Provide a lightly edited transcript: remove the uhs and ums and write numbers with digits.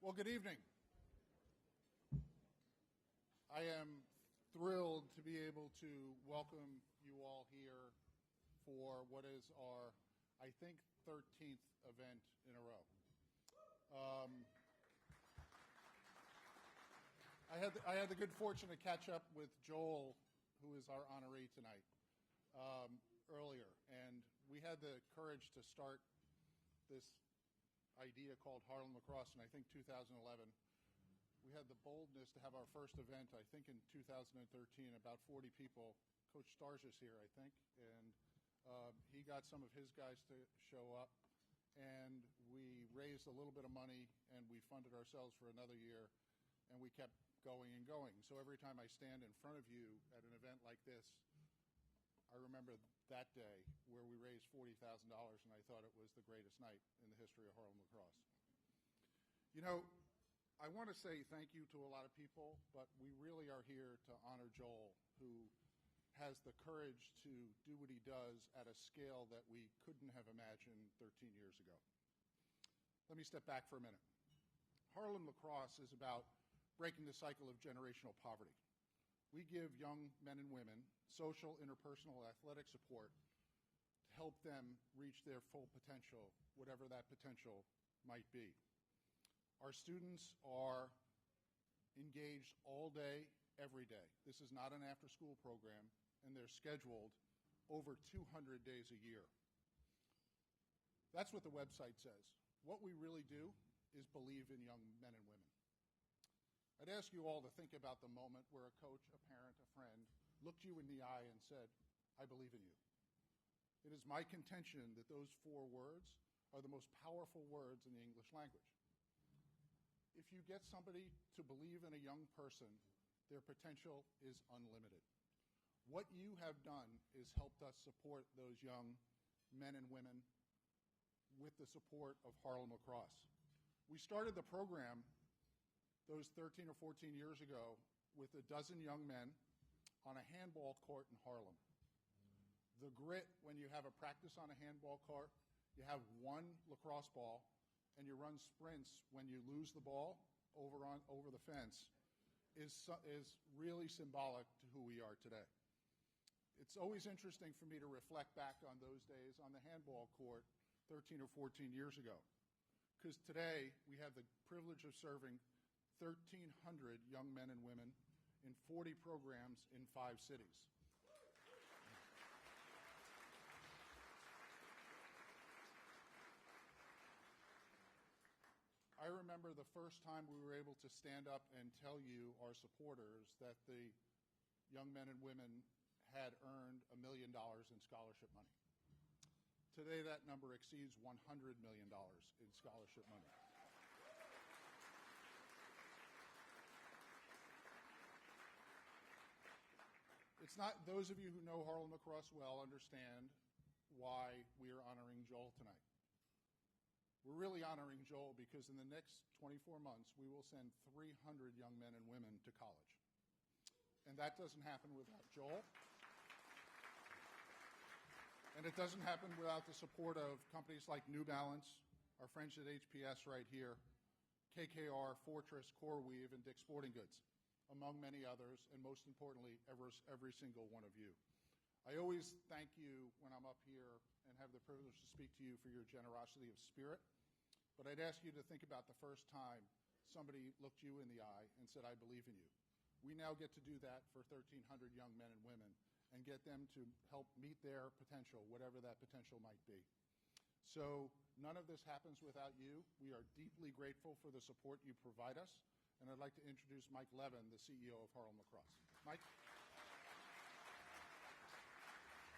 Well, good evening. I am thrilled to be able to welcome you all here for what is our, I think, 13th event in a row. I had the good fortune to catch up with Joel, who is our honoree tonight, earlier, and we had the courage to start this idea called Harlem Lacrosse in, I think, 2011. We had the boldness to have our first event, I think, in 2013, about 40 people. Coach Star's here, I think, and he got some of his guys to show up, and we raised a little bit of money, and we funded ourselves for another year, and we kept going and going. So every time I stand in front of you at an event like this, I remember that day where we raised $40,000, and I thought it was the greatest night in the history of Harlem Lacrosse. You know, I want to say thank you to a lot of people, but we really are here to honor Joel, who has the courage to do what he does at a scale that we couldn't have imagined 13 years ago. Let me step back for a minute. Harlem Lacrosse is about breaking the cycle of generational poverty. We give young men and women social, interpersonal, athletic support to help them reach their full potential, whatever that potential might be. Our students are engaged all day, every day. This is not an after-school program, and they're scheduled over 200 days a year. That's what the website says. What we really do is believe in young men and women. I'd ask you all to think about the moment where a coach, a parent, a friend looked you in the eye and said, "I believe in you." It is my contention that those four words are the most powerful words in the English language. If you get somebody to believe in a young person, their potential is unlimited. What you have done is helped us support those young men and women with the support of Harlem Lacrosse. We started the program those 13 or 14 years ago with a dozen young men on a handball court in Harlem. The grit when you have a practice on a handball court, you have one lacrosse ball, and you run sprints when you lose the ball over the fence is really symbolic to who we are today. It's always interesting for me to reflect back on those days on the handball court 13 or 14 years ago, because today we have the privilege of serving 1,300 young men and women in 40 programs in 5 cities. I remember the first time we were able to stand up and tell you, our supporters, that the young men and women had earned $1 million in scholarship money. Today that number exceeds $100 million in scholarship money. It's not, those of you who know Harlem Lacrosse well understand why we are honoring Joel tonight. We're really honoring Joel because in the next 24 months, we will send 300 young men and women to college. And that doesn't happen without Joel. And it doesn't happen without the support of companies like New Balance, our friends at HPS right here, KKR, Fortress, CoreWeave, and Dick's Sporting Goods, among many others, and most importantly, every single one of you. I always thank you when I'm up here and have the privilege to speak to you for your generosity of spirit, but I'd ask you to think about the first time somebody looked you in the eye and said, "I believe in you." We now get to do that for 1,300 young men and women and get them to help meet their potential, whatever that potential might be. So none of this happens without you. We are deeply grateful for the support you provide us. And I'd like to introduce Mike Levin, the CEO of Harlem Lacrosse. Mike?